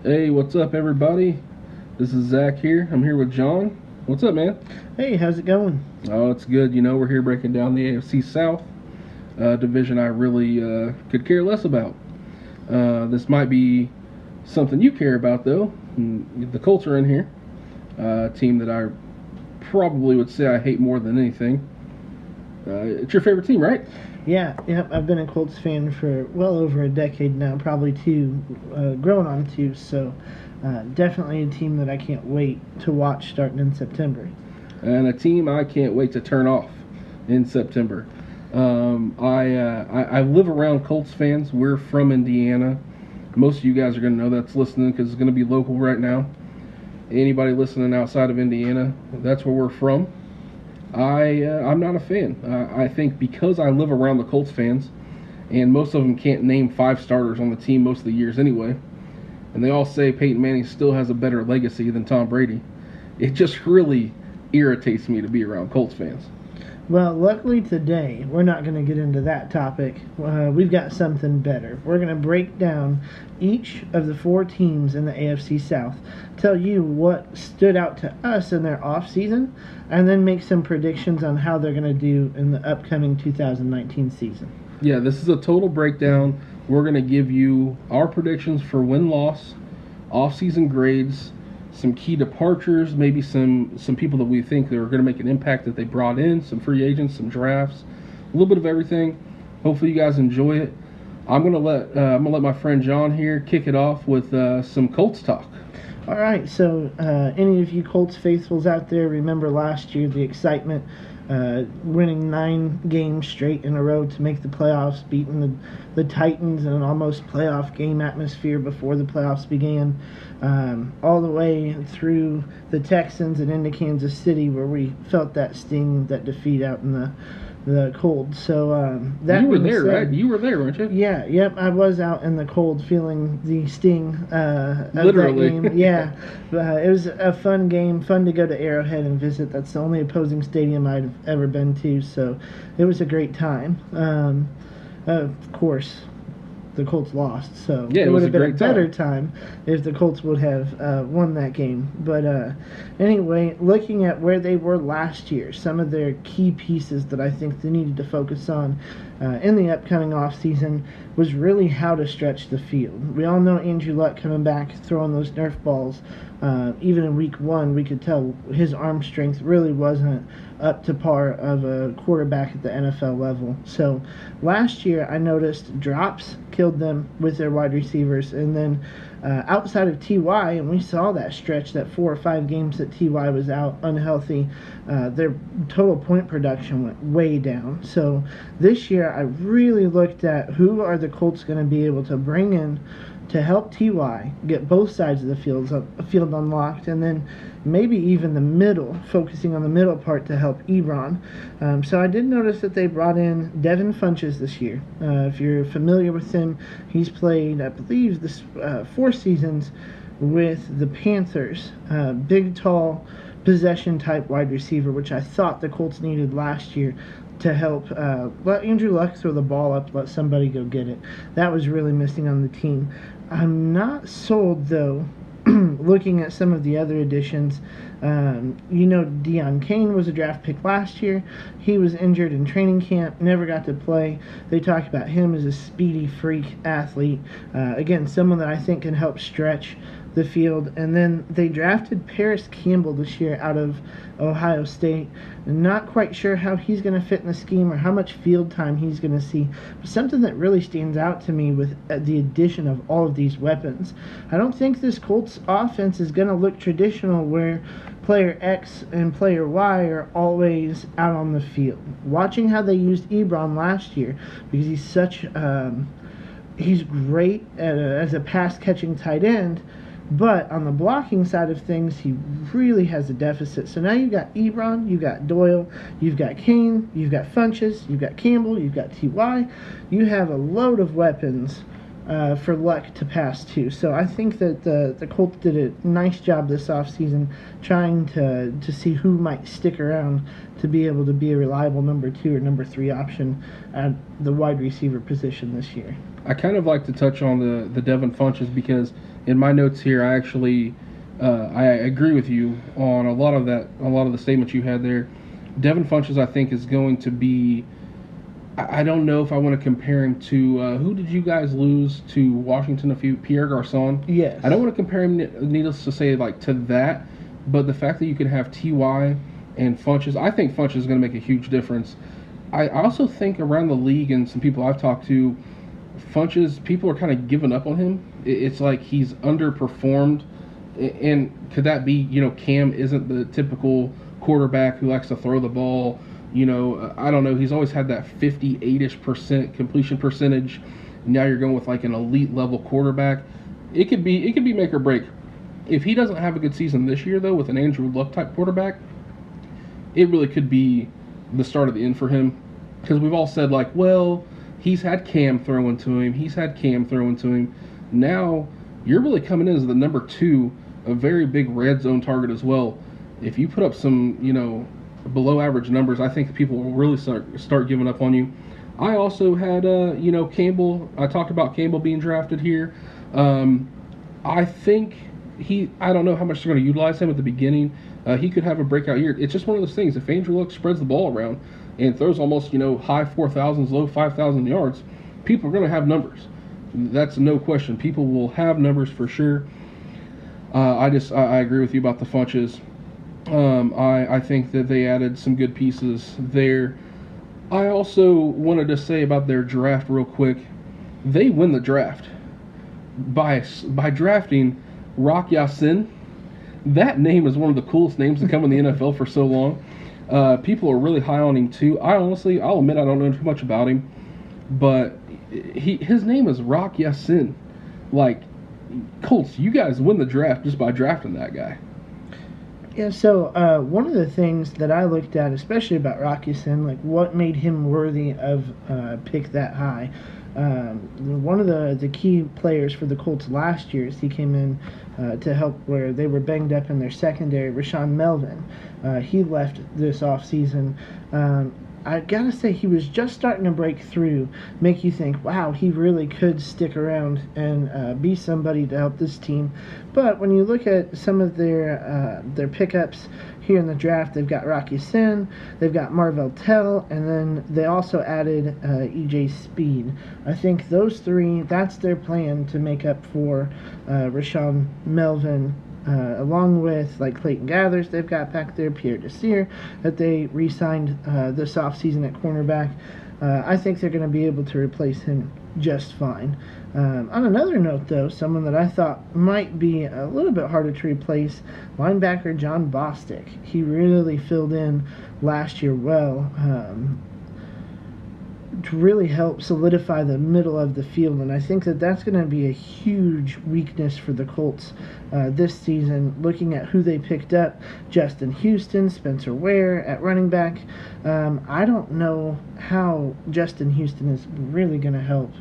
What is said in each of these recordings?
Hey, what's up, everybody? This is Zach here. I'm here with John. What's up, man? Hey, how's it going? Oh, it's good. We're here breaking down the AFC South division I really could care less about. This might be something you care about, though. The Colts are in here. A team that I probably would say I hate more than anything. It's your favorite team, right? Yeah, I've been a Colts fan for well over a decade now, probably two, growing on two, so definitely a team that I can't wait to watch starting in September. And a team I can't wait to turn off in September. I live around Colts fans. We're from Indiana. Most of you guys are going to know that's listening because it's going to be local right now. Anybody listening outside of Indiana, that's where we're from. I'm not a fan. I think because I live around the Colts fans, and most of them can't name 5 starters on the team most of the years anyway, and they all say Peyton Manning still has a better legacy than Tom Brady, it just really irritates me to be around Colts fans. Well, luckily today, we're not going to get into that topic. We've got something better. We're going to break down each of the 4 teams in the AFC South, tell you what stood out to us in their offseason, and then make some predictions on how they're going to do in the upcoming 2019 season. Yeah, this is a total breakdown. We're going to give you our predictions for win-loss, off-season grades, some key departures, maybe some people that we think that are going to make an impact that they brought in, some free agents, some drafts, a little bit of everything. Hopefully you guys enjoy it. I'm gonna let my friend John here kick it off with some Colts talk. All right, so any of you Colts faithfuls out there remember last year the excitement, winning 9 games straight in a row to make the playoffs, beating the Titans in an almost playoff game atmosphere before the playoffs began, all the way through the Texans and into Kansas City where we felt that sting, that defeat out in the cold. So that you were there, said, right? You were there, weren't you? Yeah, yep. I was out in the cold, feeling the sting of Literally. that game. Yeah, it was a fun game. Fun to go to Arrowhead and visit. That's the only opposing stadium I've ever been to, so it was a great time. Of course, the Colts lost, so yeah, it would have been a better time if the Colts would have won that game. But anyway, looking at where they were last year, some of their key pieces that I think they needed to focus on in the upcoming offseason was really how to stretch the field. We all know Andrew Luck coming back, throwing those Nerf balls. Even in week 1, we could tell his arm strength really wasn't up to par of a quarterback at the NFL level. So last year I noticed drops killed them with their wide receivers, and then outside of T.Y., and we saw that stretch, that 4 or 5 games that T.Y. was out unhealthy, their total point production went way down. So this year I really looked at who are the Colts going to be able to bring in to help T.Y. get both sides of the field unlocked, and then maybe even the middle, focusing on the middle part to help Ebron. So I did notice that they brought in Devin Funchess this year. If you're familiar with him, he's played, I believe, this 4 seasons with the Panthers. Big, tall, possession-type wide receiver, which I thought the Colts needed last year to help let Andrew Luck throw the ball up, let somebody go get it. That was really missing on the team. I'm not sold, though, looking at some of the other additions. Deion Kane was a draft pick last year. He was injured in training camp, never got to play. They talk about him as a speedy freak athlete. Again, someone that I think can help stretch the field. And then they drafted Paris Campbell this year out of Ohio State. Not quite sure how he's going to fit in the scheme or how much field time he's going to see. But something that really stands out to me with the addition of all of these weapons, I don't think this Colts offense is going to look traditional where player X and player Y are always out on the field. Watching how they used Ebron last year, because he's great as a pass-catching tight end, but on the blocking side of things, he really has a deficit. So now you've got Ebron, you've got Doyle, you've got Kane, you've got Funchess, you've got Campbell, you've got T.Y. You have a load of weapons for luck to pass to. So I think that the Colts did a nice job this offseason trying to see who might stick around to be able to be a reliable number 2 or number 3 option at the wide receiver position this year. I kind of like to touch on the Devin Funches because in my notes here, I actually I agree with you on a lot of the statements you had there. Devin Funches, I think, is going to be. I don't know if I want to compare him to who did you guys lose to Washington a few Pierre Garçon? Yes. I don't want to compare him, needless to say, like to that, but the fact that you can have Ty and Funches, I think Funches is going to make a huge difference. I also think around the league and some people I've talked to, Funches, people are kind of giving up on him. It's like he's underperformed, and could that be Cam isn't the typical quarterback who likes to throw the ball? I don't know. He's always had that 58-ish% completion percentage. Now you're going with like an elite level quarterback. It could be make or break. If he doesn't have a good season this year though, with an Andrew Luck type quarterback, it really could be the start of the end for him. Because we've all said like, well, he's had Cam throwing to him. Now you're really coming in as the number 2, a very big red zone target as well. If you put up some, below average numbers, I think people will really start giving up on you. I also had, Campbell. I talked about Campbell being drafted here. I think I don't know how much they're going to utilize him at the beginning. He could have a breakout year. It's just one of those things. If Andrew Luck spreads the ball around and throws almost, high 4,000s, low 5,000 yards, people are going to have numbers. That's no question. People will have numbers for sure. I agree with you about the Funches. I think that they added some good pieces there. I also wanted to say about their draft real quick. They win the draft by drafting Rock Ya-Sin. That name is one of the coolest names to come in the NFL for so long. People are really high on him too. I'll admit I don't know too much about him, but his name is Rock Ya-Sin. Like, Colts, you guys win the draft just by drafting that guy. Yeah, so one of the things that I looked at, especially about Rock Ya-Sin, like what made him worthy of pick that high. One of the key players for the Colts last year is he came in to help where they were banged up in their secondary, Rashawn Melvin. He left this offseason. I gotta say, he was just starting to break through, make you think, wow, he really could stick around and be somebody to help this team. But when you look at some of their pickups here in the draft, they've got Rock Ya-Sin, they've got Marvell Tell, and then they also added E.J. Speed. I think those 3, that's their plan to make up for Rashawn Melvin. Along with like Clayton Gathers they've got back there, Pierre Desir that they re-signed this offseason at cornerback. I think they're going to be able to replace him just fine. On another note though, someone that I thought might be a little bit harder to replace, linebacker John Bostic. He really filled in last year well. To really help solidify the middle of the field, and I think that that's going to be a huge weakness for the Colts this season. Looking at who they picked up, Justin Houston, Spencer Ware at running back. I don't know how Justin Houston is really going to help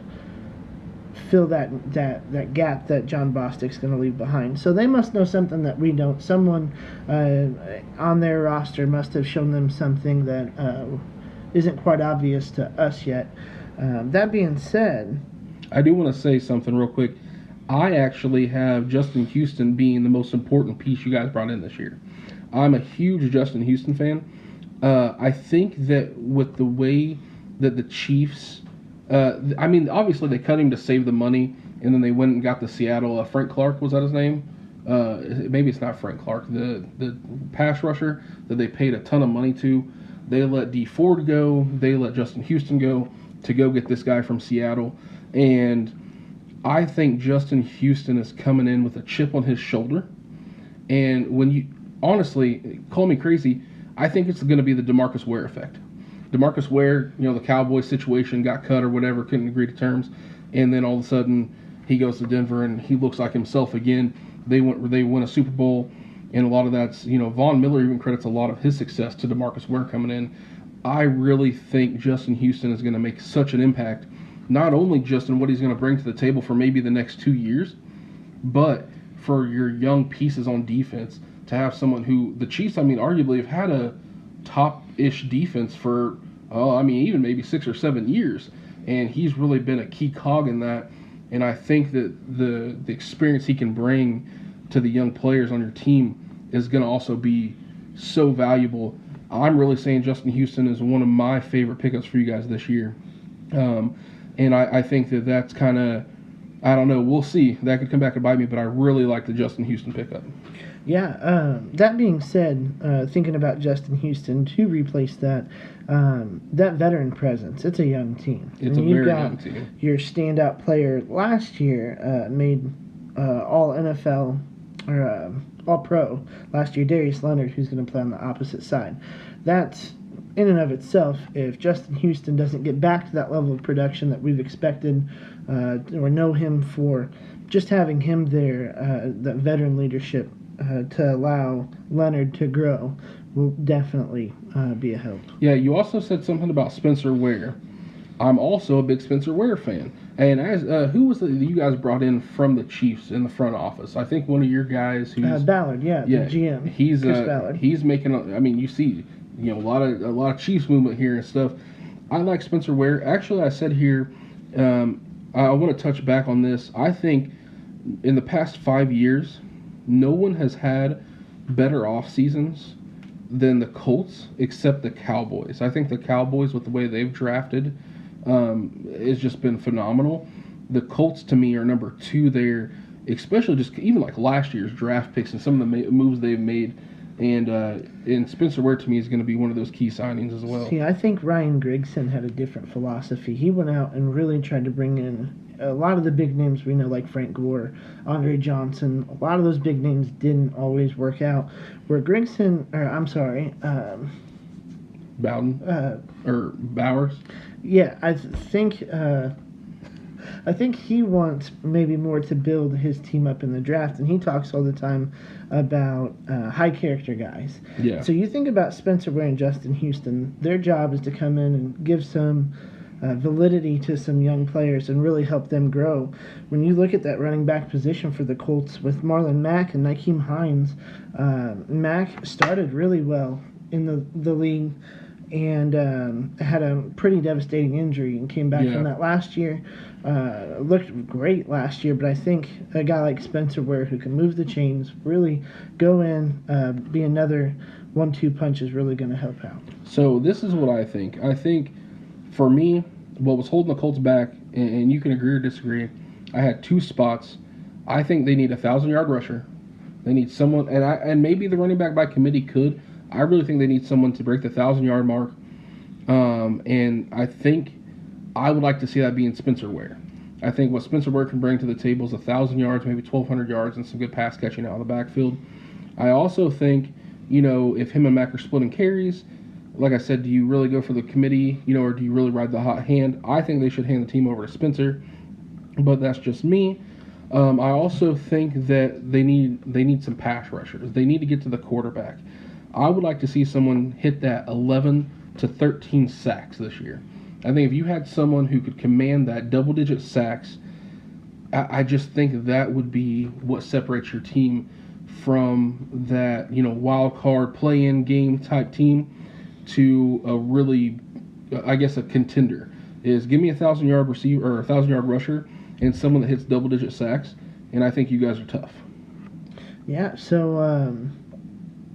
fill that gap that John Bostic's going to leave behind. So they must know something that we don't. Someone on their roster must have shown them something that isn't quite obvious to us yet. That being said, I do want to say something real quick. I actually have Justin Houston being the most important piece you guys brought in this year. I'm a huge Justin Houston fan. I think that with the way that the Chiefs, obviously they cut him to save the money, and then they went and got the Seattle, Frank Clark, was that his name? Maybe it's not Frank Clark, the pass rusher that they paid a ton of money to. They let Dee Ford go. They let Justin Houston go to go get this guy from Seattle. And I think Justin Houston is coming in with a chip on his shoulder. And when you, honestly, call me crazy, I think it's going to be the DeMarcus Ware effect. DeMarcus Ware, the Cowboys situation, got cut or whatever, couldn't agree to terms. And then all of a sudden he goes to Denver and he looks like himself again. They win a Super Bowl. And a lot of that's, Von Miller even credits a lot of his success to DeMarcus Ware coming in. I really think Justin Houston is going to make such an impact not only just in what he's going to bring to the table for maybe the next 2 years, but for your young pieces on defense to have someone who the Chiefs, I mean, arguably have had a top-ish defense for, even maybe 6 or 7 years, and he's really been a key cog in that. And I think that the experience he can bring to the young players on your team is going to also be so valuable. I'm really saying Justin Houston is one of my favorite pickups for you guys this year. And I think that that's kind of, I don't know, we'll see. That could come back and bite me, but I really like the Justin Houston pickup. Yeah, that being said, thinking about Justin Houston, to replace that, that veteran presence, it's a young team. It's a very young team. Your standout player last year made all NFL or all pro last year, Darius Leonard, who's going to play on the opposite side. That's in and of itself, if Justin Houston doesn't get back to that level of production that we've expected or know him for, just having him there, that veteran leadership to allow Leonard to grow will definitely be a help. Yeah, you also said something about Spencer Ware. I'm also a big Spencer Ware fan. And as who was that you guys brought in from the Chiefs in the front office? I think one of your guys who's Ballard, the GM. He's Chris Ballard. He's making. You see, a lot of Chiefs movement here and stuff. I like Spencer Ware. Actually, I said here, I want to touch back on this. I think in the past 5 years, no one has had better off seasons than the Colts, except the Cowboys. I think the Cowboys, with the way they've drafted, has just been phenomenal. The Colts, to me, are number 2 there, especially just even like last year's draft picks and some of the moves they've made. And Spencer Ware, to me, is going to be one of those key signings as well. See, I think Ryan Grigson had a different philosophy. He went out and really tried to bring in a lot of the big names we know, like Frank Gore, Andre Johnson. A lot of those big names didn't always work out. Where Bowden or Bowers. Yeah, I think he wants maybe more to build his team up in the draft, and he talks all the time about high character guys. Yeah. So you think about Spencer Ware and Justin Houston. Their job is to come in and give some validity to some young players and really help them grow. When you look at that running back position for the Colts with Marlon Mack and Nyheim Hines, Mack started really well in the league and had a pretty devastating injury and came back from that last year. Looked great last year, but I think a guy like Spencer Ware who can move the chains, really go in, be another 1-2 punch is really going to help out. So this is what I think. I think for me, what was holding the Colts back, and you can agree or disagree, I had 2 spots. I think they need a 1,000-yard rusher. They need someone, and maybe the running back by committee could. I really think they need someone to break the 1,000-yard mark. And I think I would like to see that being Spencer Ware. I think what Spencer Ware can bring to the table is 1,000 yards, maybe 1,200 yards, and some good pass catching out of the backfield. I also think, if him and Mack are splitting carries, like I said, do you really go for the committee, or do you really ride the hot hand? I think they should hand the team over to Spencer, but that's just me. I also think that they need some pass rushers. They need to get to the quarterback. I would like to see someone hit that 11 to 13 sacks this year. I think if you had someone who could command that double-digit sacks, I just think that would be what separates your team from that, wild card play-in game type team to a really, I guess, a contender. Is give me a 1,000-yard receiver or a 1,000-yard rusher and someone that hits double-digit sacks, and I think you guys are tough. Yeah. So.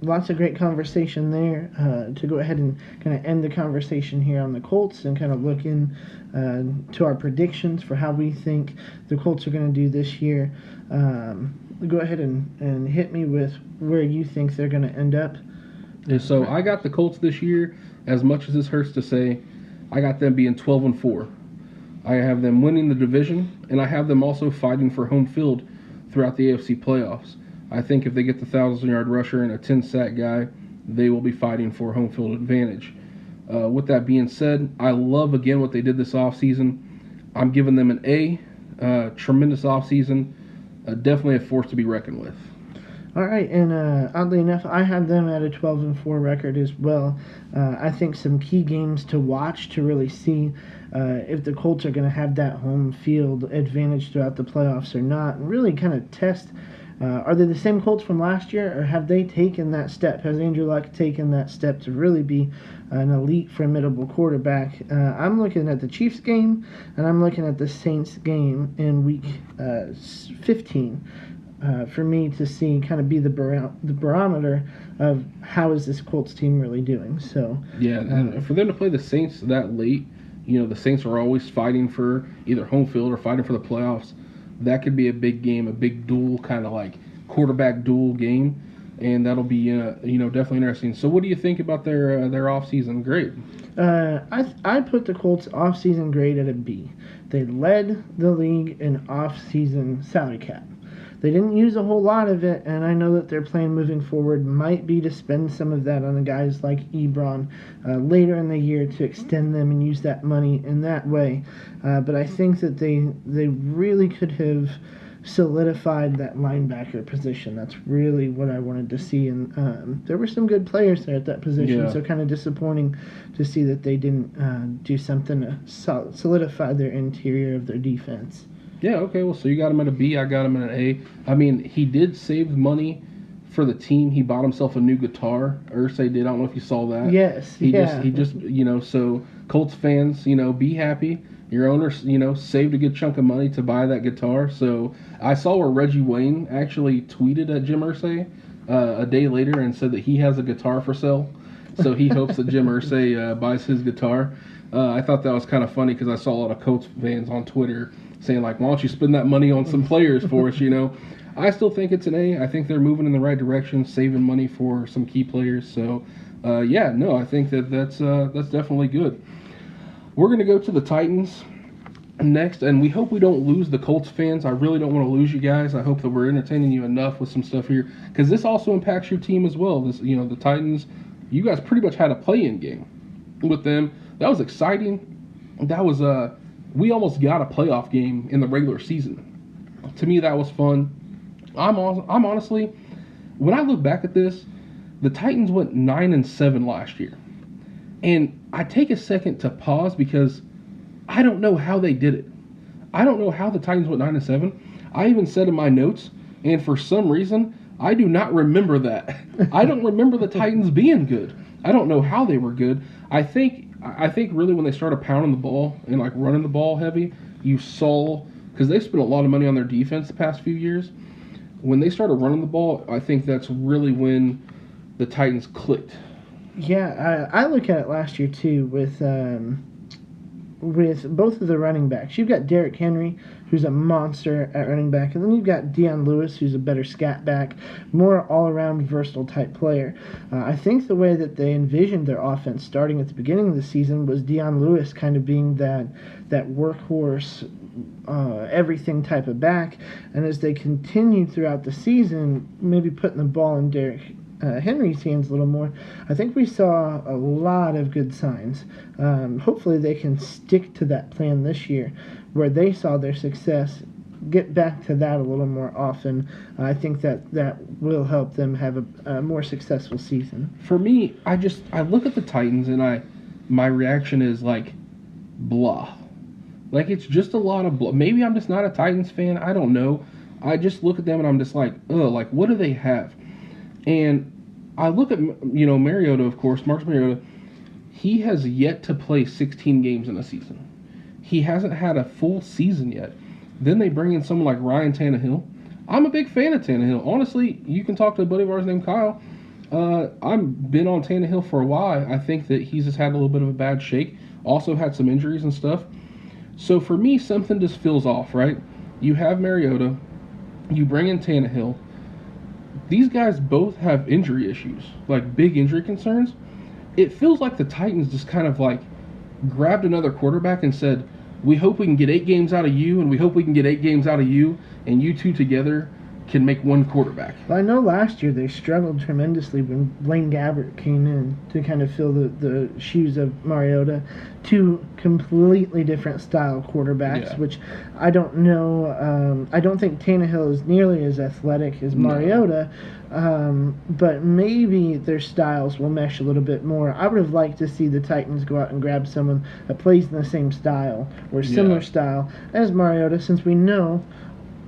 Lots of great conversation there. To go ahead and kind of end the conversation here on the Colts and kind of look in to our predictions for how we think the Colts are going to do this year. Go ahead and hit me with where you think they're going to end up. And so I got the Colts this year, as much as this hurts to say, I got them being 12-4. I have them winning the division, and I have them also fighting for home field throughout the AFC playoffs. I think if they get the 1,000-yard rusher and a 10-sack guy, they will be fighting for home field advantage. With that being said, I love, again, what they did this offseason. I'm giving them an A. Tremendous offseason. Definitely a force to be reckoned with. All right, and oddly enough, I have them at a 12-4 record as well. I think some key games to watch to really see if the Colts are going to have that home field advantage throughout the playoffs or not, and really kind of test. Are they the same Colts from last year, or have they taken that step? Has Andrew Luck taken that step to really be an elite, formidable quarterback? I'm looking at the Chiefs game, and I'm looking at the Saints game in Week 15 for me to see kind of be the barometer of how is this Colts team really doing. So yeah, and for them to play the Saints that late, the Saints are always fighting for either home field or fighting for the playoffs. That could be a big game, a big duel, kind of like quarterback duel game, and that'll be definitely interesting. So, what do you think about their off-season grade? I put the Colts off-season grade at a B. They led the league in off-season salary cap. They didn't use a whole lot of it, and I know that their plan moving forward might be to spend some of that on the guys like Ebron later in the year to extend them and use that money in that way. But I think that they really could have solidified that linebacker position. That's really what I wanted to see, and there were some good players there at that position, so kind of disappointing to see that they didn't do something to solidify their interior of their defense. Yeah, okay, well, so you got him at a B, I got him at an A. I mean, he did save money for the team. He bought himself a new guitar. Irsay did. I don't know if you saw that. Yes, He just so Colts fans, be happy. Your owner, saved a good chunk of money to buy that guitar. So I saw where Reggie Wayne actually tweeted at Jim Irsay a day later and said that he has a guitar for sale. So he hopes that Jim Irsay buys his guitar. I thought that was kind of funny because I saw a lot of Colts fans on Twitter saying, like, why don't you spend that money on some players for us, I still think it's an A. I think they're moving in the right direction, saving money for some key players. So, I think that's definitely good. We're going to go to the Titans next, and we hope we don't lose the Colts fans. I really don't want to lose you guys. I hope that we're entertaining you enough with some stuff here, because this also impacts your team as well. This, the Titans, you guys pretty much had a play-in game with them. That was exciting. That was we almost got a playoff game in the regular season. To me, that was fun. I'm honestly, when I look back at this, the Titans went 9-7 last year, and I take a second to pause because I don't know how they did it. I don't know how the Titans went 9-7. I even said in my notes, and for some reason, I do not remember that. I don't remember the Titans being good. I don't know how they were good. I think really when they started pounding the ball and like running the ball heavy, you saw, because they spent a lot of money on their defense the past few years. When they started running the ball, I think that's really when the Titans clicked. Yeah, I look at it last year too with both of the running backs. You've got Derrick Henry, who's a monster at running back, and then you've got Deion Lewis, who's a better scat back, more all-around versatile type player. I think the way that they envisioned their offense starting at the beginning of the season was Deion Lewis kind of being that workhorse, everything type of back, and as they continued throughout the season, maybe putting the ball in Derrick Henry's hands a little more, I think we saw a lot of good signs. Hopefully they can stick to that plan this year where they saw their success, get back to that a little more often. I think that will help them have a more successful season. For me, I look at the Titans and my reaction is like blah. Like, it's just a lot of blah. Maybe I'm just not a Titans fan. I don't know. I just look at them and I'm just like, like, what do they have? And I look at, Mariota, of course, Marcus Mariota. He has yet to play 16 games in a season. He hasn't had a full season yet. Then they bring in someone like Ryan Tannehill. I'm a big fan of Tannehill. Honestly, you can talk to a buddy of ours named Kyle. I've been on Tannehill for a while. I think that he's just had a little bit of a bad shake. Also had some injuries and stuff. So for me, something just feels off, right? You have Mariota. You bring in Tannehill. These guys both have injury issues, like big injury concerns. It feels like the Titans just kind of like grabbed another quarterback and said, we hope we can get 8 games out of you, and we hope we can get 8 games out of you, and you two together can make one quarterback. Well, I know last year they struggled tremendously when Blaine Gabbert came in to kind of fill the shoes of Mariota. Two completely different style quarterbacks, which I don't know. I don't think Tannehill is nearly as athletic as Mariota, but maybe their styles will mesh a little bit more. I would have liked to see the Titans go out and grab someone that plays in the same style or similar style as Mariota, since we know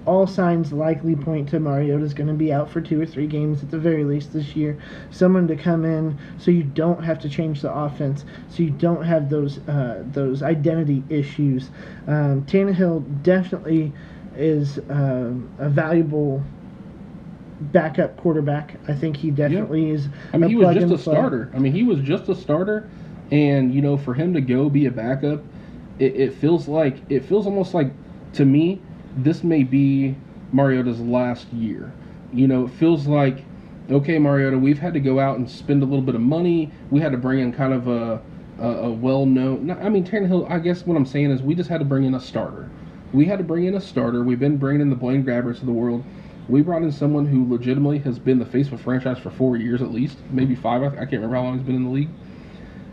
all signs likely point to Mariota's going to be out for 2 or 3 games at the very least this year. Someone to come in so you don't have to change the offense, so you don't have those identity issues. Tannehill definitely is a valuable backup quarterback. I think he definitely is. I mean, he was just a starter. I mean, he was just a starter, and you know, for him to go be a backup, it feels almost like, to me, this may be Mariota's last year. You know, it feels like, okay, Mariota, we've had to go out and spend a little bit of money. We had to bring in kind of a well-known. I mean, Tannehill, I guess what I'm saying is we just had to bring in a starter. We had to bring in a starter. We've been bringing in the Blaine Gabberts of the world. We brought in someone who legitimately has been the face of a franchise for 4 years at least, maybe 5. I can't remember how long he's been in the league.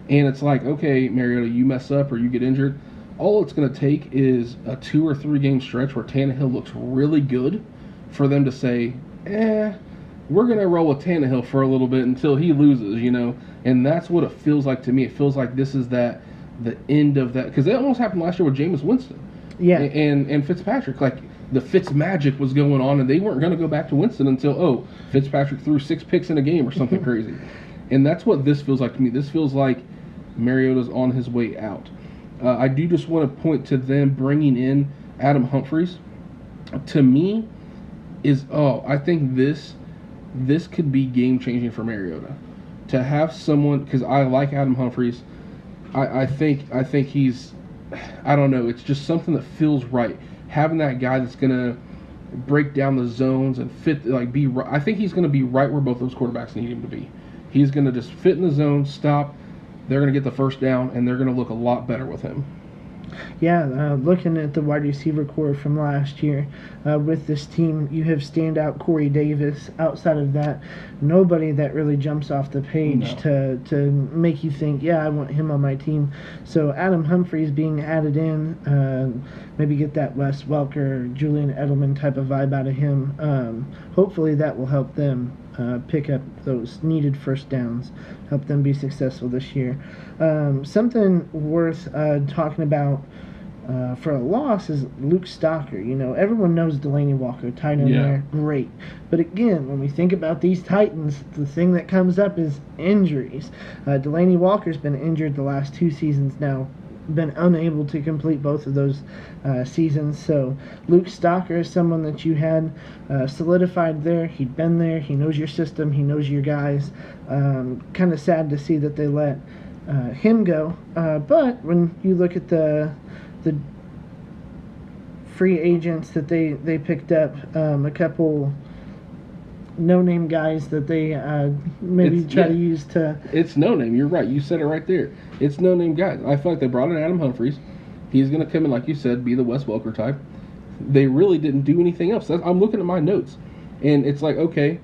And it's like, okay, Mariota, you mess up or you get injured. All it's going to take is a 2 or 3 game stretch where Tannehill looks really good for them to say, we're going to roll with Tannehill for a little bit until he loses, you know. And that's what it feels like to me. It feels like this is the end of that. Because it almost happened last year with Jameis Winston. Yeah. And Fitzpatrick. Like, the Fitz magic was going on, and they weren't going to go back to Winston until, Fitzpatrick threw 6 picks in a game or something crazy. And that's what this feels like to me. This feels like Mariota's on his way out. I do just want to point to them bringing in Adam Humphries. To me, I think this could be game-changing for Mariota. To have someone, because I like Adam Humphries, I think he's, I don't know, it's just something that feels right. Having that guy that's going to break down the zones and fit, I think he's going to be right where both those quarterbacks need him to be. He's going to just fit in the zone, stop. They're going to get the first down, and they're going to look a lot better with him. Yeah, looking at the wide receiver core from last year, with this team, you have standout Corey Davis. Outside of that, nobody that really jumps off the page to make you think, I want him on my team. So Adam Humphries being added in, maybe get that Wes Welker, Julian Edelman type of vibe out of him. Hopefully that will help them pick up those needed first downs, help them be successful this year. Something worth talking about for a loss is Luke Stocker. You know, everyone knows Delaney Walker, tight end there, great. But again, when we think about these Titans, the thing that comes up is injuries. Delaney Walker's been injured the last 2 seasons now, been unable to complete both of those seasons. So Luke Stocker is someone that you had solidified there. He'd been there. He knows your system. He knows your guys. Kind of sad to see that they let him go. But when you look at the free agents that they picked up, a couple no-name guys that they to use to... It's no-name. You're right. You said it right there. It's no-name guys. I feel like they brought in Adam Humphries. He's going to come in, like you said, be the Wes Welker type. They really didn't do anything else. I'm looking at my notes, and it's like, okay,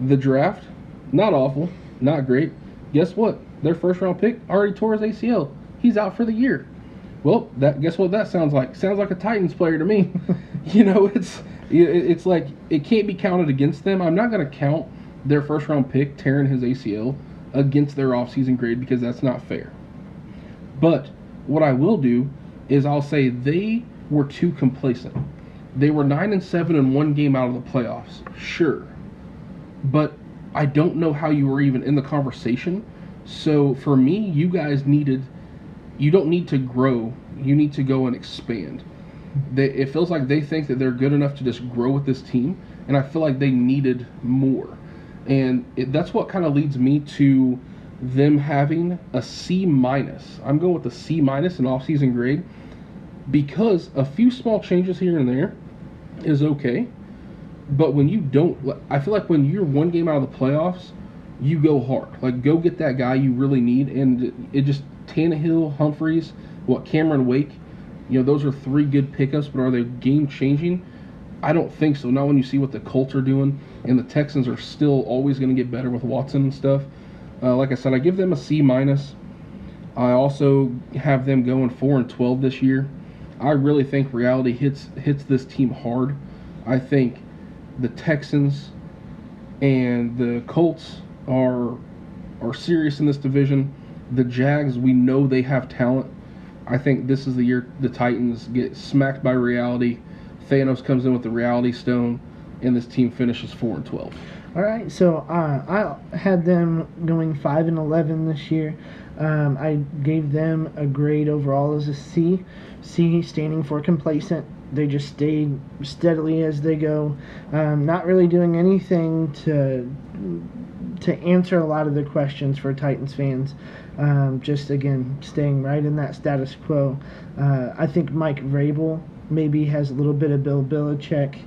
the draft, not awful, not great. Guess what? Their first-round pick already tore his ACL. He's out for the year. Well, guess what that sounds like? Sounds like a Titans player to me. You know, it's like it can't be counted against them. I'm not going to count their first-round pick tearing his ACL against their offseason grade because that's not fair. But what I will do is I'll say they were too complacent. They were 9-7 in 1 game out of the playoffs, sure. But I don't know how you were even in the conversation. So for me, you don't need to grow. You need to go and expand. It feels like they think that they're good enough to just grow with this team, and I feel like they needed more. And that's what kind of leads me to them having a C-. I'm going with a C- in off-season grade because a few small changes here and there is okay. But when you don't, I feel like when you're 1 game out of the playoffs, you go hard. Like, go get that guy you really need. And it just, Tannehill, Humphries, Cameron Wake, those are 3 good pickups, but are they game-changing? I don't think so. Not when you see what the Colts are doing, and the Texans are still always going to get better with Watson and stuff. Like I said, I give them a C minus. I also have them going 4-12 this year. I really think reality hits this team hard. I think the Texans and the Colts are serious in this division. The Jags, we know they have talent. I think this is the year the Titans get smacked by reality. Thanos comes in with the reality stone, and this team finishes 4-12. All right, so I had them going 5-11 this year. I gave them a grade overall as a C. C standing for complacent. They just stayed steadily as they go, not really doing anything to answer a lot of the questions for Titans fans. Just again staying right in that status quo. I think Mike Vrabel maybe has a little bit of Bill Belichick.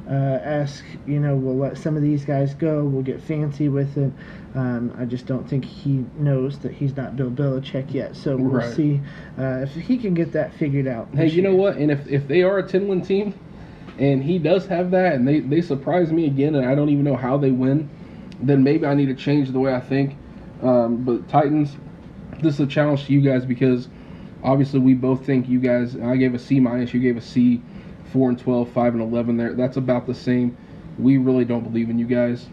We'll let some of these guys go. We'll get fancy with it. I just don't think he knows that he's not Bill Belichick yet. So we'll see if he can get that figured out. Hey, you know what? And if they are a 10-win team, and he does have that, and they surprise me again, and I don't even know how they win, then maybe I need to change the way I think. But Titans, this is a challenge to you guys because obviously we both think you guys. I gave a C minus. You gave a C. 4-12, 5-11 there. That's about the same. We really don't believe in you guys.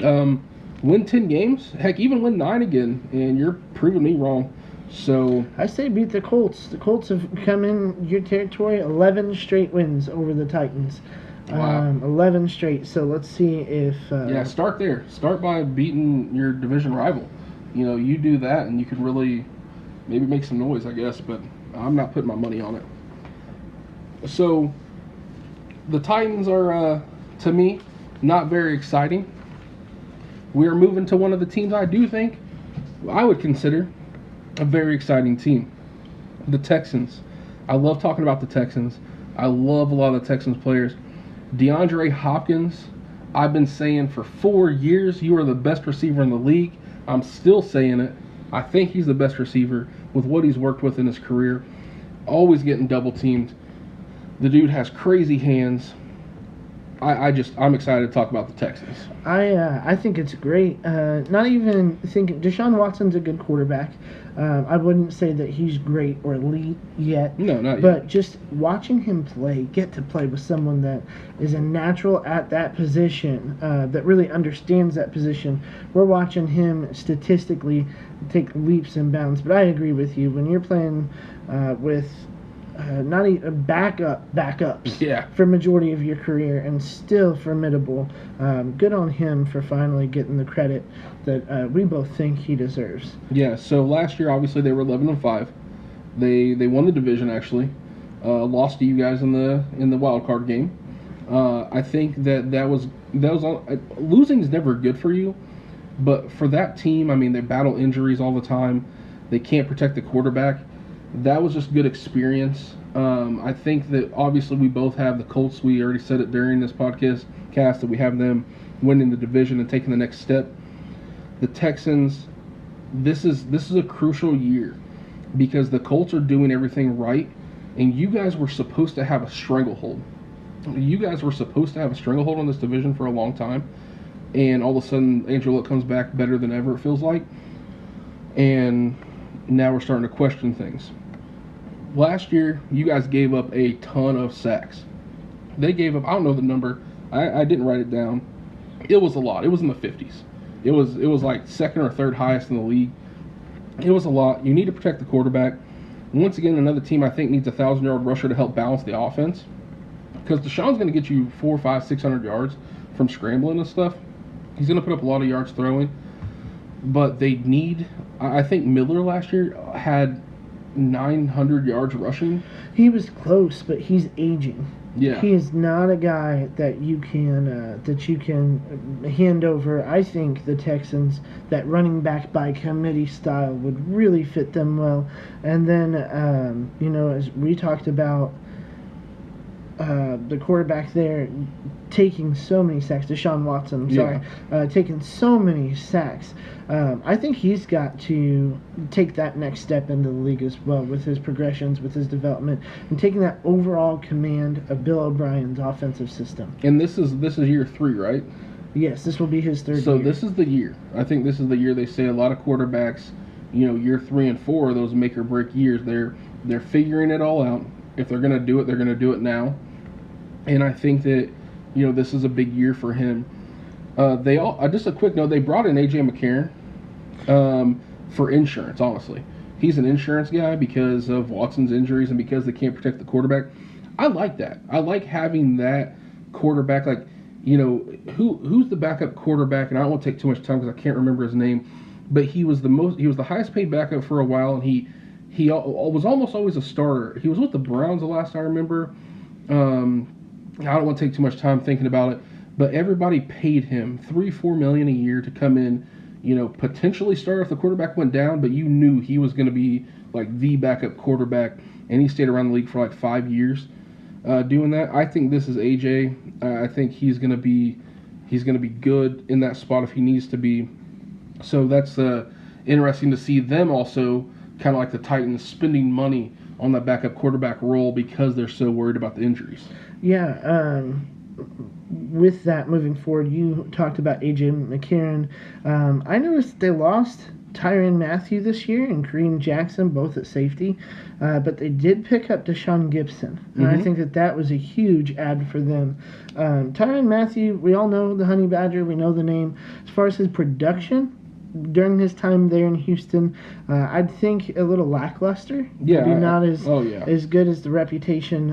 Win 10 games, heck, even win 9 again, and you're proving me wrong. So I say beat the Colts. The Colts have come in your territory, 11 straight wins over the Titans. Wow. 11 straight. So let's see if start there. Start by beating your division rival. You do that, and you could really maybe make some noise, I guess. But I'm not putting my money on it. So, the Titans are, to me, not very exciting. We are moving to one of the teams I do think I would consider a very exciting team. The Texans. I love talking about the Texans. I love a lot of the Texans players. DeAndre Hopkins, I've been saying for 4 years, you are the best receiver in the league. I'm still saying it. I think he's the best receiver with what he's worked with in his career. Always getting double teamed. The dude has crazy hands. I'm excited to talk about the Texans. I think it's great. Not even thinking Deshaun Watson's a good quarterback. I wouldn't say that he's great or elite yet. No, not yet. But just watching him get to play with someone that is a natural at that position, that really understands that position. We're watching him statistically take leaps and bounds. But I agree with you. When you're playing with not even backups for majority of your career and still formidable. Good on him for finally getting the credit that we both think he deserves. Yeah, so last year obviously they were 11-5. They won the division actually. Lost to you guys in the wild card game. I think that was losing is never good for you, but for that team, I mean, they battle injuries all the time. They can't protect the quarterback. That was just good experience. I think that obviously we both have the Colts. We already said it during this podcast that we have them winning the division and taking the next step. The Texans, this is a crucial year because the Colts are doing everything right, and you guys were supposed to have a stranglehold. You guys were supposed to have a stranglehold on this division for a long time, and all of a sudden Andrew Luck comes back better than ever, it feels like. And now we're starting to question things. Last year, you guys gave up a ton of sacks. They gave up, I don't know the number. I didn't write it down. It was a lot. It was in the 50s. It was like second or third highest in the league. It was a lot. You need to protect the quarterback. Once again, another team I think needs a 1,000-yard rusher to help balance the offense. Because Deshaun's going to get you 400, 500, 600 yards from scrambling and stuff. He's going to put up a lot of yards throwing. But they need, I think Miller last year had 900 yards rushing. He was close, but he's aging. Yeah. He is not a guy that you can hand over. I think the Texans, that running back by committee style would really fit them well. And then, as we talked about, the quarterback there taking so many sacks, Deshaun Watson, I'm sorry, taking so many sacks. I think he's got to take that next step into the league as well with his progressions, with his development, and taking that overall command of Bill O'Brien's offensive system. And this is year 3, right? Yes, this will be his third year. So this is the year. I think this is the year they say a lot of quarterbacks, year 3 and 4 are those make or break years. They're figuring it all out. If they're going to do it, they're going to do it now. And I think that, this is a big year for him. Just a quick note, they brought in A.J. McCarron for insurance, honestly. He's an insurance guy because of Watson's injuries and because they can't protect the quarterback. I like that. I like having that quarterback, like, who's the backup quarterback, and I don't want to take too much time because I can't remember his name, but he was the highest paid backup for a while, and he was almost always a starter. He was with the Browns the last I remember. I don't want to take too much time thinking about it, but everybody paid him $3-4 million a year to come in, potentially start if the quarterback went down, but you knew he was going to be like the backup quarterback, and he stayed around the league for like 5 years doing that. I think this is AJ. I think he's going to be good in that spot if he needs to be. So that's interesting to see them also kind of like the Titans spending money on that backup quarterback role because they're so worried about the injuries. Yeah, with that moving forward, you talked about A.J. McCarron. I noticed they lost Tyrann Mathieu this year and Kareem Jackson, both at safety, but they did pick up Deshaun Gibson, and I think that was a huge add for them. Tyrann Mathieu, we all know the Honey Badger, we know the name. As far as his production during his time there in Houston, I'd think a little lackluster. Yeah, maybe not as good as the reputation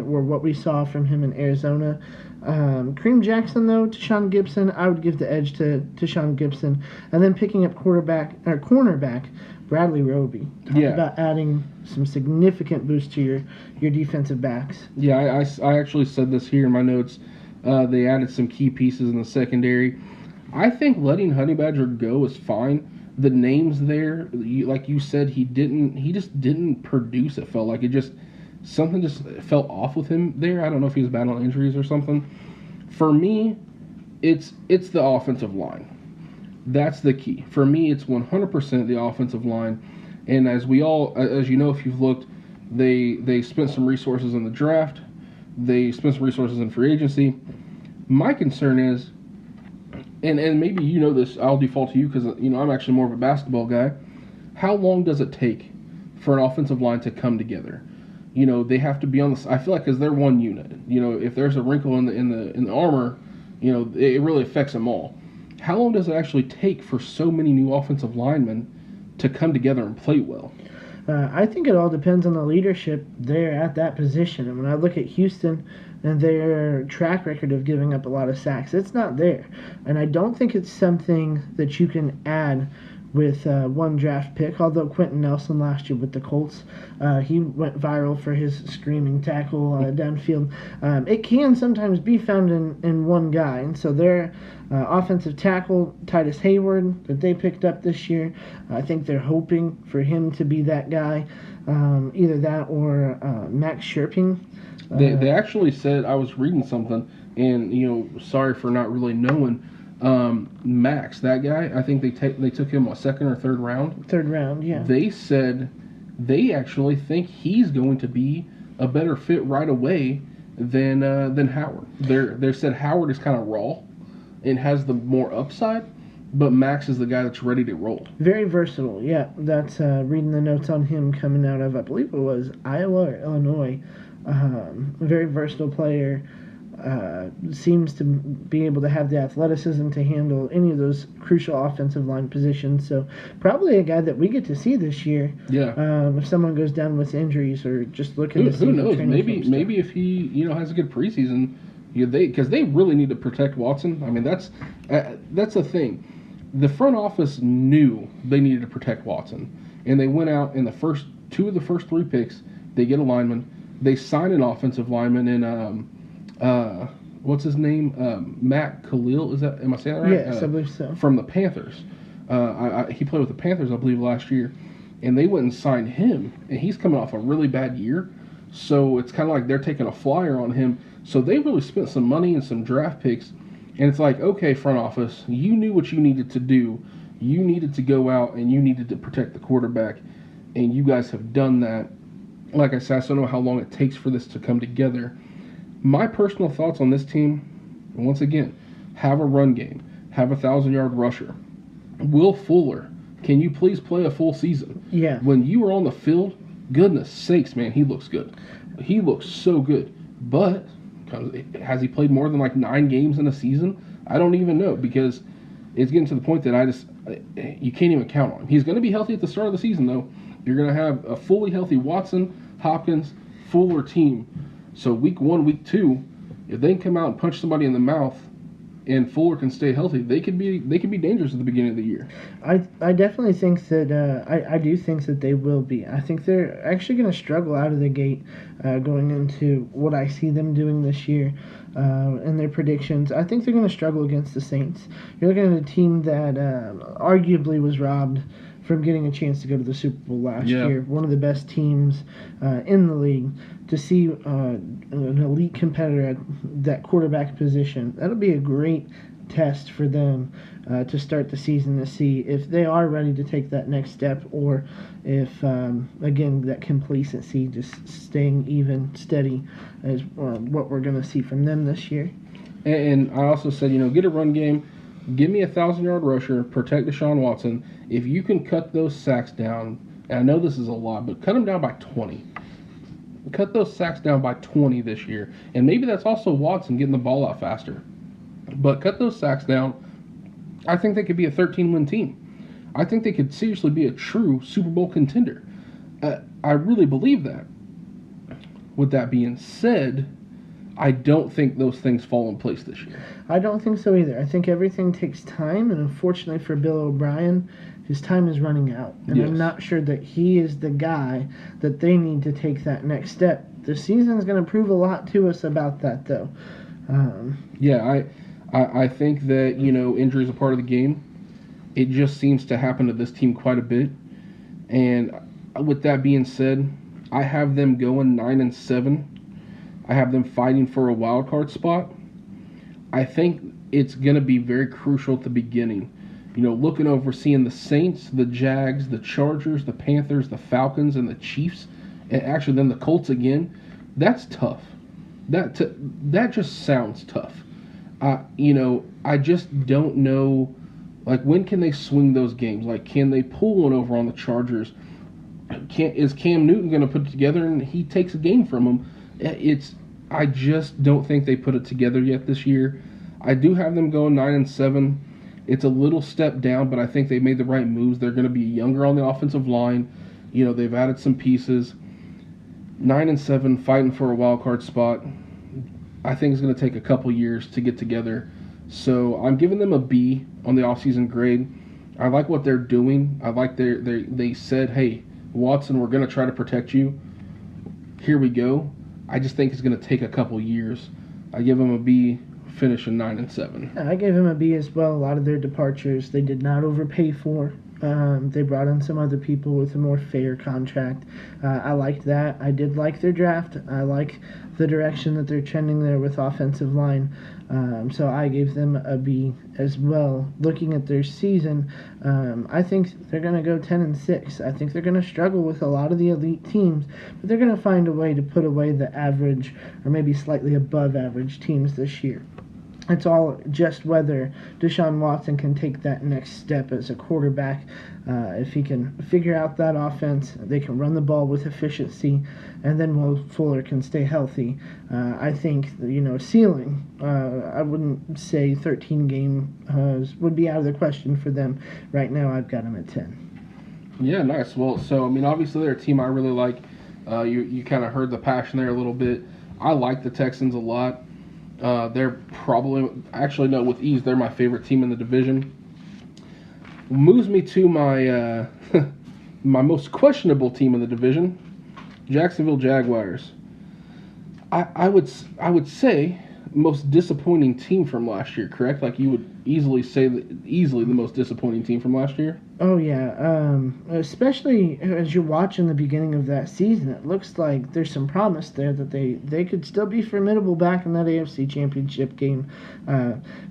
or what we saw from him in Arizona. Kareem Jackson, though, Deshaun Gibson, I would give the edge to Deshaun Gibson. And then picking up cornerback Bradley Roby. Talk about adding some significant boost to your defensive backs. Yeah, I actually said this here in my notes. They added some key pieces in the secondary. I think letting Honey Badger go is fine. The names there, like you said, he just didn't produce. It felt like something just felt off with him there. I don't know if he was battling injuries or something. For me, it's the offensive line. That's the key. For me, it's 100% the offensive line. And as you know, if you've looked, they spent some resources in the draft. They spent some resources in free agency. My concern is, and maybe you know this, I'll default to you because I'm actually more of a basketball guy. How long does it take for an offensive line to come together? They have to be on the. I feel like because they're one unit. If there's a wrinkle in the armor, it really affects them all. How long does it actually take for so many new offensive linemen to come together and play well? I think it all depends on the leadership there at that position. And when I look at Houston and their track record of giving up a lot of sacks, it's not there. And I don't think it's something that you can add with one draft pick, although Quentin Nelson last year with the Colts, he went viral for his screaming tackle downfield. It can sometimes be found in one guy, and so their offensive tackle, Titus Hayward, that they picked up this year, I think they're hoping for him to be that guy, either that or Max Scherping. They actually said, I was reading something, and sorry for not really knowing, Max, that guy, I think they took him second or third round. Third round, yeah. They said they actually think he's going to be a better fit right away than Howard. They said Howard is kind of raw and has the more upside, but Max is the guy that's ready to roll. Very versatile, yeah. That's reading the notes on him coming out of, I believe it was Iowa or Illinois. A very versatile player. Seems to be able to have the athleticism to handle any of those crucial offensive line positions. So probably a guy that we get to see this year. Yeah. If someone goes down with injuries or just looking to see who knows? Maybe if he has a good preseason, because they really need to protect Watson. I mean that's the thing. The front office knew they needed to protect Watson, and they went out in the first 3 picks. They get a lineman. They sign an offensive lineman in. What's his name? Matt Khalil. Am I saying that right? Yes, I believe so. From the Panthers. He played with the Panthers, I believe, last year. And they went and signed him. And he's coming off a really bad year. So it's kind of like they're taking a flyer on him. So they really spent some money and some draft picks. And it's like, okay, front office, you knew what you needed to do. You needed to go out and you needed to protect the quarterback. And you guys have done that. Like I said, I still don't know how long it takes for this to come together. My personal thoughts on this team, once again, have a run game. Have a 1,000-yard rusher. Will Fuller, can you please play a full season? Yeah. When you were on the field, goodness sakes, man, he looks good. He looks so good. But has he played more than like 9 games in a season? I don't even know, because it's getting to the point that you can't even count on him. He's going to be healthy at the start of the season, though. You're going to have a fully healthy Watson, Hopkins, Fuller team. So week 1, week 2, if they can come out and punch somebody in the mouth and Fuller can stay healthy, they could be dangerous at the beginning of the year. I definitely think that I do think that they will be. I think they're actually going to struggle out of the gate going into what I see them doing this year and their predictions. I think they're going to struggle against the Saints. You're looking at a team that arguably was robbed from getting a chance to go to the Super Bowl last year. One of the best teams in the league. To see an elite competitor at that quarterback position, that'll be a great test for them to start the season, to see if they are ready to take that next step, or if, again, that complacency, just staying even steady, is what we're going to see from them this year. And I also said, get a run game. Give me a 1,000-yard rusher, protect Deshaun Watson. If you can cut those sacks down, and I know this is a lot, but cut them down by 20. Cut those sacks down by 20 this year. And maybe that's also Watson getting the ball out faster. But cut those sacks down. I think they could be a 13-win team. I think they could seriously be a true Super Bowl contender. I really believe that. With that being said, I don't think those things fall in place this year. I don't think so either. I think everything takes time, and unfortunately for Bill O'Brien, his time is running out. And yes. I'm not sure that he is the guy that they need to take that next step. The season's going to prove a lot to us about that, though. I think that, injury is a part of the game. It just seems to happen to this team quite a bit. And with that being said, I have them going 9-7. I have them fighting for a wild card spot. I think it's going to be very crucial at the beginning. Looking over, seeing the Saints, the Jags, the Chargers, the Panthers, the Falcons, and the Chiefs, and actually then the Colts again, that's tough. That just sounds tough. I just don't know, when can they swing those games? Can they pull one over on the Chargers? Is Cam Newton going to put it together and he takes a game from them? I just don't think they put it together yet this year. I do have them going 9-7. It's a little step down, but I think they made the right moves. They're going to be younger on the offensive line. They've added some pieces. 9-7, fighting for a wild card spot. I think it's going to take a couple years to get together. So I'm giving them a B on the offseason grade. I like what they're doing. I like they said, hey, Watson, we're going to try to protect you. Here we go. I just think it's going to take a couple years. I give them a B, finishing 9-7. I gave him a B as well. A lot of their departures they did not overpay for. They brought in some other people with a more fair contract. I liked that. I did like their draft. I like the direction that they're trending there with offensive line. So I gave them a B as well. Looking at their season, I think they're going to go 10-6. I think they're going to struggle with a lot of the elite teams, but they're going to find a way to put away the average or maybe slightly above average teams this year. It's all just whether Deshaun Watson can take that next step as a quarterback. If he can figure out that offense, they can run the ball with efficiency, and then Will Fuller can stay healthy. I think, ceiling, I wouldn't say 13 game would be out of the question for them. Right now, I've got them at 10. Yeah, nice. Well, so, obviously they're a team I really like. You kind of heard the passion there a little bit. I like the Texans a lot. They're probably, with ease, they're my favorite team in the division. Moves me to my my most questionable team in the division, Jacksonville Jaguars. I would say most disappointing team from last year, correct? Like you would easily say that easily the most disappointing team from last year. Oh yeah, especially as you're watching the beginning of that season, it looks like there's some promise there that they could still be formidable back in that AFC Championship game,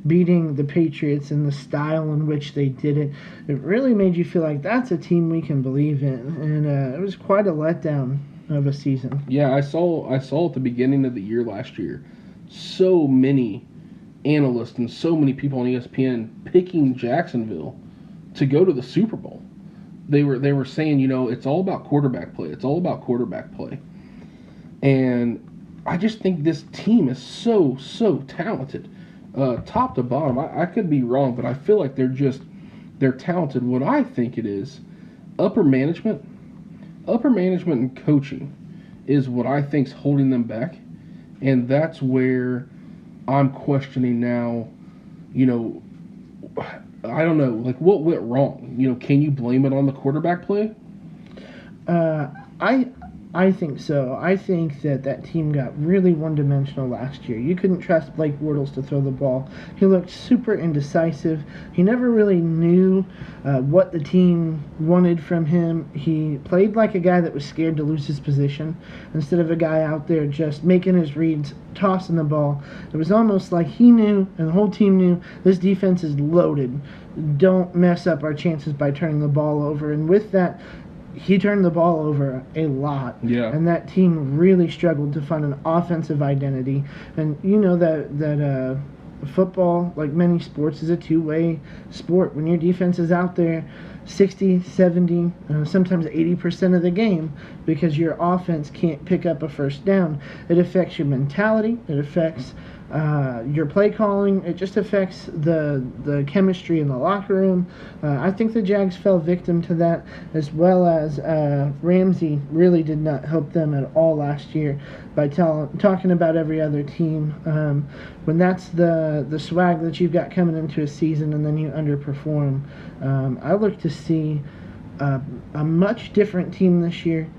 beating the Patriots in the style in which they did it. It really made you feel like that's a team we can believe in, and it was quite a letdown of a season. Yeah, I saw at the beginning of the year last year, so many analysts and so many people on ESPN picking Jacksonville to go to the Super Bowl. They were saying, it's all about quarterback play. It's all about quarterback play. And I just think this team is so talented, top to bottom. I could be wrong, but I feel like they're talented. What I think it is, upper management and coaching is what I think's holding them back, and that's where I'm questioning now. I don't know, like what went wrong. Can you blame it on the quarterback play? I think so. I think that team got really one-dimensional last year. You couldn't trust Blake Bortles to throw the ball. He looked super indecisive. He never really knew what the team wanted from him. He played like a guy that was scared to lose his position instead of a guy out there just making his reads, tossing the ball. It was almost like he knew, and the whole team knew, this defense is loaded. Don't mess up our chances by turning the ball over. And with that, he turned the ball over a lot. Yeah. And that team really struggled to find an offensive identity. And you know that football, like many sports, is a two-way sport. When your defense is out there 60, 70, sometimes 80% of the game because your offense can't pick up a first down, it affects your mentality. It affects your play calling. It just affects the chemistry in the locker room. I think the Jags fell victim to that, as well as Ramsey really did not help them at all last year by talking about every other team. When that's the swag that you've got coming into a season and then you underperform, I look to see a much different team this year,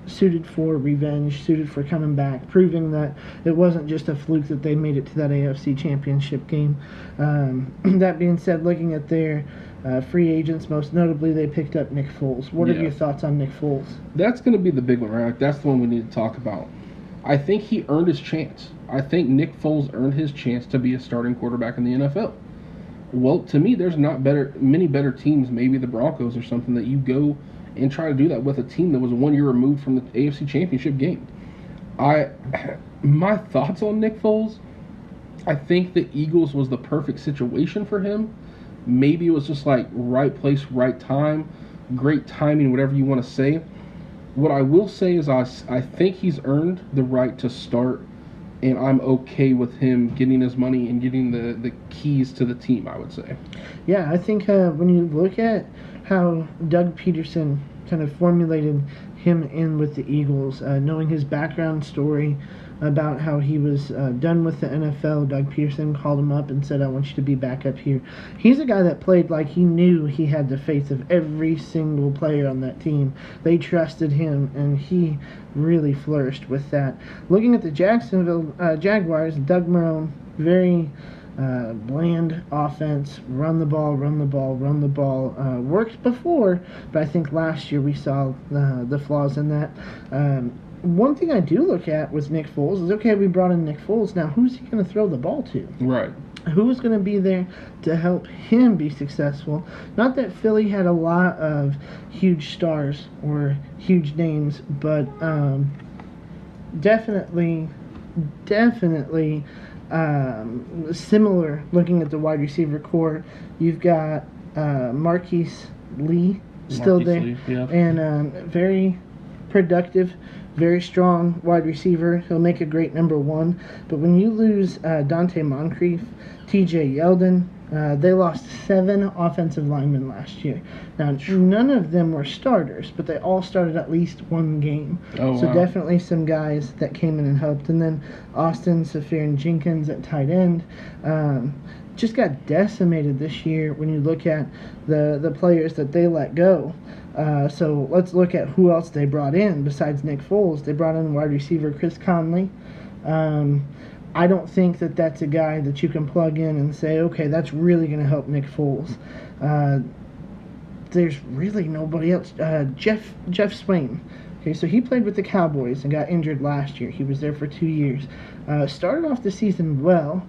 suited for revenge, suited for coming back, proving that it wasn't just a fluke that they made it to that AFC Championship game. That being said, looking at their free agents, most notably they picked up Nick Foles. What are your thoughts on Nick Foles? That's going to be the big one, right? That's the one we need to talk about. I think he earned his chance. I think Nick Foles earned his chance to be a starting quarterback in the NFL. Well, to me, there's not many better teams, maybe the Broncos or something, that you go and try to do that with a team that was 1 year removed from the AFC Championship game. My thoughts on Nick Foles, I think the Eagles was the perfect situation for him. Maybe it was just like right place, right time, great timing, whatever you want to say. What I will say is I think he's earned the right to start, and I'm okay with him getting his money and getting the keys to the team, I would say. Yeah, I think when you look at how Doug Peterson kind of formulated him in with the Eagles, knowing his background story about how he was done with the NFL. Doug Peterson called him up and said, I want you to be back up here. He's a guy that played like he knew he had the faith of every single player on that team. They trusted him, and he really flourished with that. Looking at the Jacksonville Jaguars, Doug Marrone, very bland offense, run the ball. Worked before, but I think last year we saw the flaws in that. One thing I do look at with Nick Foles is, okay, we brought in Nick Foles. Now, who's he going to throw the ball to? Right. Who's going to be there to help him be successful? Not that Philly had a lot of huge stars or huge names, but definitely similar looking at the wide receiver core. You've got Marquise Lee still there, and very productive, very strong wide receiver. He'll make a great number one. But when you lose Dante Moncrief, TJ Yeldon, they lost 7 offensive linemen last year. Now, none of them were starters, but they all started at least one game. So definitely some guys that came in and helped. And then Austin Seferian-Jenkins at tight end just got decimated this year when you look at the players that they let go. So let's look at who else they brought in besides Nick Foles. They brought in wide receiver Chris Conley. I don't think that that's a guy that you can plug in and say, okay, that's really going to help Nick Foles. There's really nobody else. Jeff Swain. Okay, so he played with the Cowboys and got injured last year. He was there for 2 years. Started off the season well,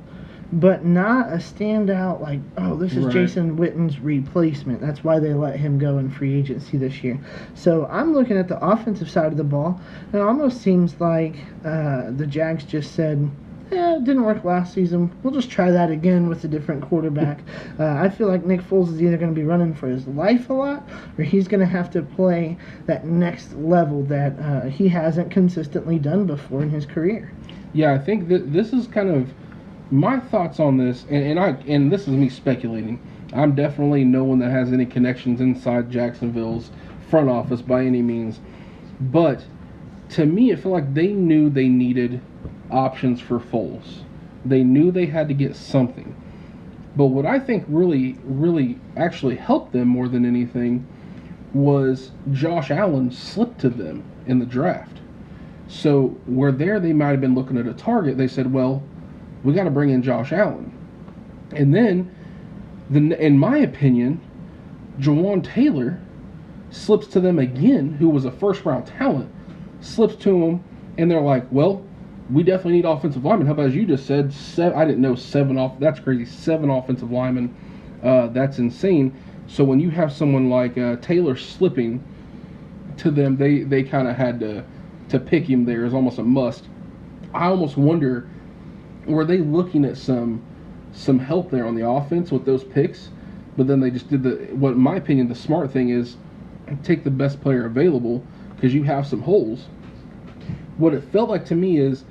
but not a standout like, oh, this is Right. Jason Witten's replacement. That's why they let him go in free agency this year. So I'm looking at the offensive side of the ball, and it almost seems like the Jags just said, it didn't work last season. We'll just try that again with a different quarterback. I feel like Nick Foles is either going to be running for his life a lot, or he's going to have to play that next level that he hasn't consistently done before in his career. Yeah, I think that this is kind of my thoughts on this, and this is me speculating. I'm definitely no one that has any connections inside Jacksonville's front office by any means, but to me, it felt like they knew they needed options for Foles. They knew they had to get something. But what I think really actually helped them more than anything was Josh Allen slipped to them in the draft. So where they might have been looking at a target, they said, well, we got to bring in Josh Allen. And then, in my opinion, Jawan Taylor slips to them again, who was a first-round talent, slips to them, and they're like, well, we definitely need offensive linemen. How about, as you just said, I didn't know that's crazy, 7 offensive linemen. That's insane. So when you have someone like Taylor slipping to them, they kind of had to pick him there as almost a must. I almost wonder, were they looking at some help there on the offense with those picks? But then they just did what, in my opinion, the smart thing is take the best player available because you have some holes. What it felt like to me is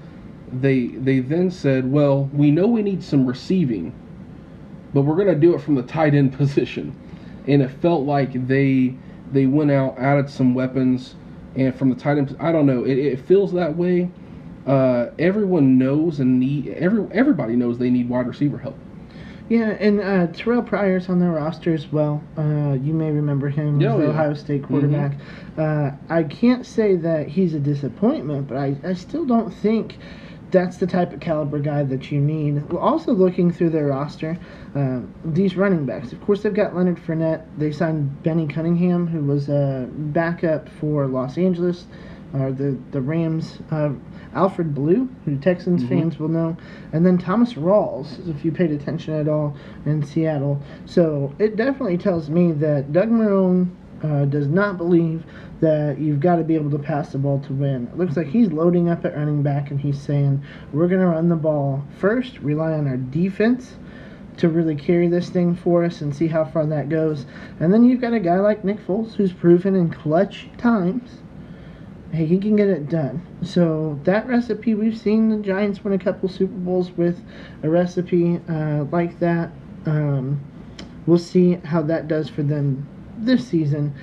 they then said, well, we know we need some receiving, but we're going to do it from the tight end position. And it felt like they went out, added some weapons, and from the tight end, I don't know, it feels that way. Everyone knows everybody knows they need wide receiver help. Yeah, and Terrell Pryor's on their roster as well. You may remember him as the Ohio State quarterback. I can't say that he's a disappointment, but I still don't think that's the type of caliber guy that you need. Also looking through their roster, these running backs. Of course, they've got Leonard Fournette. They signed Benny Cunningham, who was a backup for Los Angeles, or the Rams. Alfred Blue, who Texans fans will know, and then Thomas Rawls, if you paid attention at all, in Seattle. So it definitely tells me that Doug Marrone does not believe that you've got to be able to pass the ball to win. It looks like he's loading up at running back, and he's saying, we're going to run the ball first, rely on our defense to really carry this thing for us and see how far that goes. And then you've got a guy like Nick Foles, who's proven in clutch times, hey, he can get it done. So that recipe, we've seen the Giants win a couple Super Bowls with a recipe like that. We'll see how that does for them this season.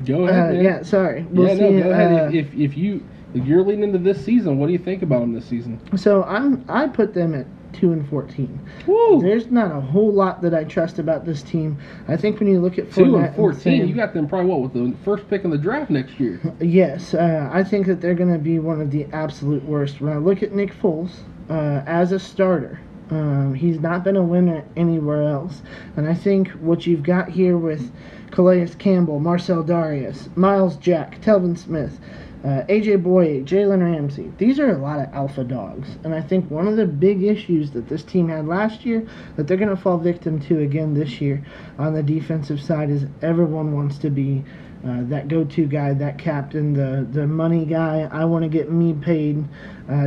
Go ahead, man. Yeah, sorry. We'll see. Go ahead. If you're leading into this season, what do you think about them this season? So I put them at 2-14. Woo! There's not a whole lot that I trust about this team. I think when you look at 2-14, you got them probably with the first pick in the draft next year. Yes, I think that they're going to be one of the absolute worst. When I look at Nick Foles as a starter, he's not been a winner anywhere else. And I think what you've got here with Calais Campbell, Marcel Darius, Miles Jack, Telvin Smith, AJ Boye, Jalen Ramsey. These are a lot of alpha dogs. And I think one of the big issues that this team had last year that they're going to fall victim to again this year on the defensive side is everyone wants to be that go-to guy, that captain, the money guy, I want to get me paid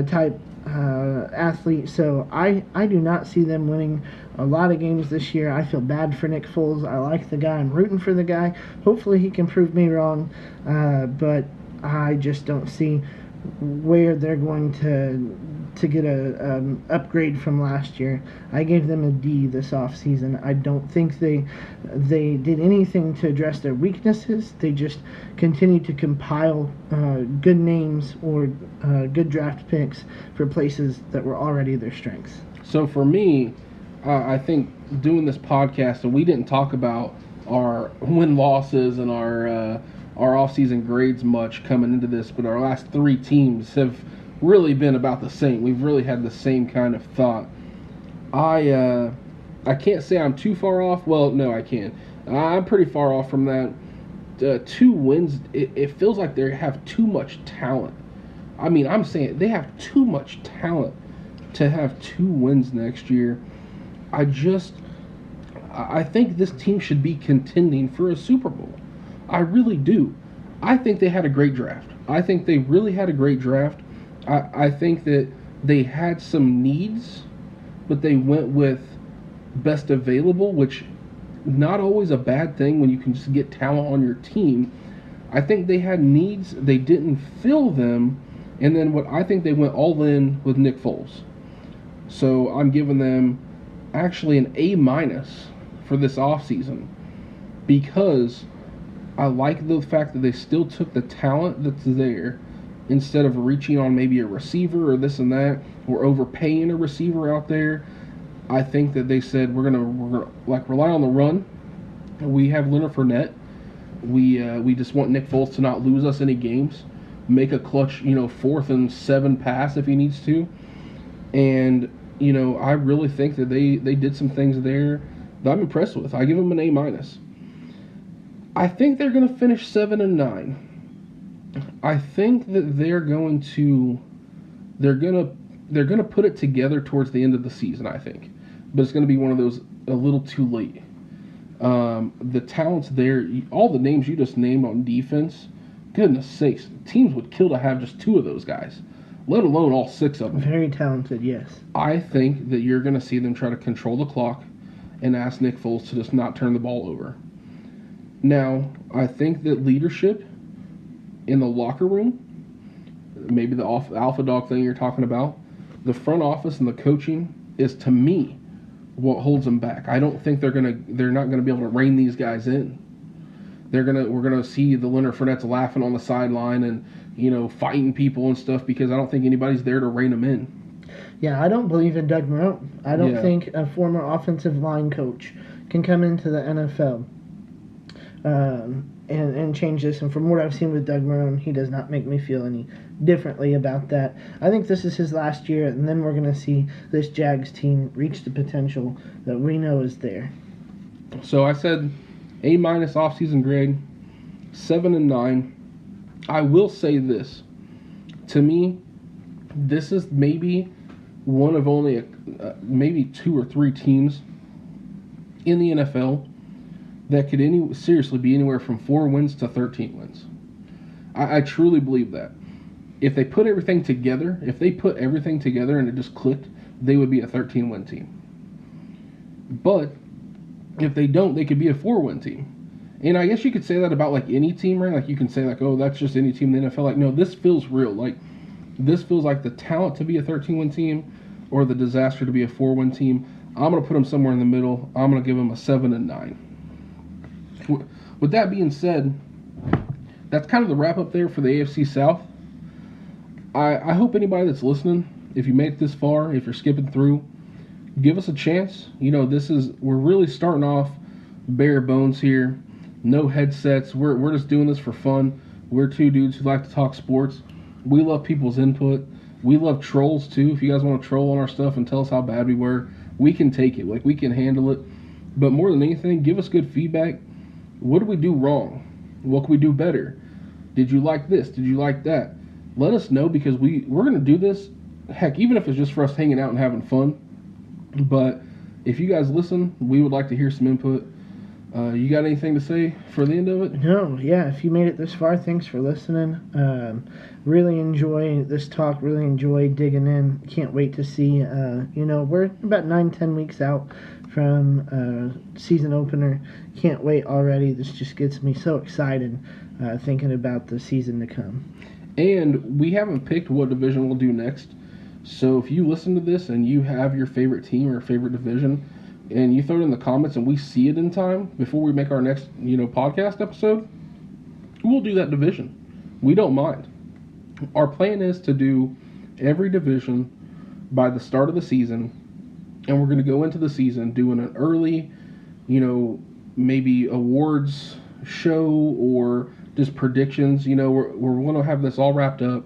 type athlete. So I do not see them winning a lot of games this year. I feel bad for Nick Foles. I like the guy. I'm rooting for the guy. Hopefully he can prove me wrong. But I just don't see where they're going to get a upgrade from last year. I gave them a D this offseason. I don't think they did anything to address their weaknesses. They just continued to compile good names or good draft picks for places that were already their strengths. So for me, I think doing this podcast, and we didn't talk about our win-losses and our our offseason grades much coming into this, but our last 3 teams have really been about the same. We've really had the same kind of thought. I can't say I'm too far off. Well, no, I can. I'm pretty far off from that. 2 wins, it feels like they have too much talent. I mean, I'm saying they have too much talent to have 2 wins next year. I think this team should be contending for a Super Bowl. I really do. I think they had a great draft. I think they really had a great draft. I think that they had some needs, but they went with best available, which not always a bad thing when you can just get talent on your team. I think they had needs. They didn't fill them. And then I think they went all in with Nick Foles. So I'm giving them actually an A- for this offseason because I like the fact that they still took the talent that's there instead of reaching on maybe a receiver or this and that or overpaying a receiver out there. I think that they said we're gonna like rely on the run. We have Leonard Fournette. We just want Nick Foles to not lose us any games. Make a clutch, 4th and 7 pass if he needs to. And, I really think that they did some things there that I'm impressed with. I give them an A-. I think they're going to finish 7-9. I think that they're going to put it together towards the end of the season, I think. But it's going to be one of those a little too late. The talent's there. All the names you just named on defense, goodness sakes, teams would kill to have just 2 of those guys, let alone all 6 of them. Very talented, yes. I think that you're going to see them try to control the clock and ask Nick Foles to just not turn the ball over. Now, I think that leadership in the locker room, maybe the alpha dog thing you're talking about, the front office and the coaching is, to me, what holds them back. I don't think they're not gonna be able to rein these guys in. We're gonna see the Leonard Fournette's laughing on the sideline and fighting people and stuff because I don't think anybody's there to rein them in. Yeah, I don't believe in Doug Marrone. I don't think a former offensive line coach can come into the NFL and change this. And from what I've seen with Doug Marrone, he does not make me feel any differently about that. I think this is his last year, and then we're going to see this Jags team reach the potential that we know is there. So I said A- offseason grade, 7-9. I will say this. To me, this is maybe one of only maybe 2 or 3 teams in the NFL that could seriously be anywhere from 4 wins to 13 wins. I truly believe that. If they put everything together, and it just clicked, they would be a 13-win team. But if they don't, they could be a 4-win team. And I guess you could say that about like any team, right? Like you can say like, oh, that's just any team in the NFL. Like, no, this feels real. Like this feels like the talent to be a 13-win team or the disaster to be a 4-win team. I'm going to put them somewhere in the middle. I'm going to give them a 7-9. With that being said, that's kind of the wrap up there for the AFC South. I hope anybody that's listening, if you made it this far, if you're skipping through, give us a chance. We're really starting off bare bones here. No headsets. We're just doing this for fun. We're 2 dudes who like to talk sports. We love people's input. We love trolls too. If you guys want to troll on our stuff and tell us how bad we were, we can take it. Like we can handle it. But more than anything, give us good feedback. What did we do wrong? What can we do better? Did you like this? Did you like that? Let us know because we're going to do this, heck, even if it's just for us hanging out and having fun. But if you guys listen, we would like to hear some input. You got anything to say for the end of it? No, yeah, if you made it this far, thanks for listening. Really enjoy this talk, really enjoy digging in. Can't wait to see, we're about 9-10 weeks out from season opener. Can't wait already. This just gets me so excited thinking about the season to come. And we haven't picked what division we'll do next. So if you listen to this and you have your favorite team or favorite division, and you throw it in the comments and we see it in time before we make our next, podcast episode, we'll do that division. We don't mind. Our plan is to do every division by the start of the season, and we're going to go into the season doing an early, maybe awards show or just predictions. You know, we're going to have this all wrapped up.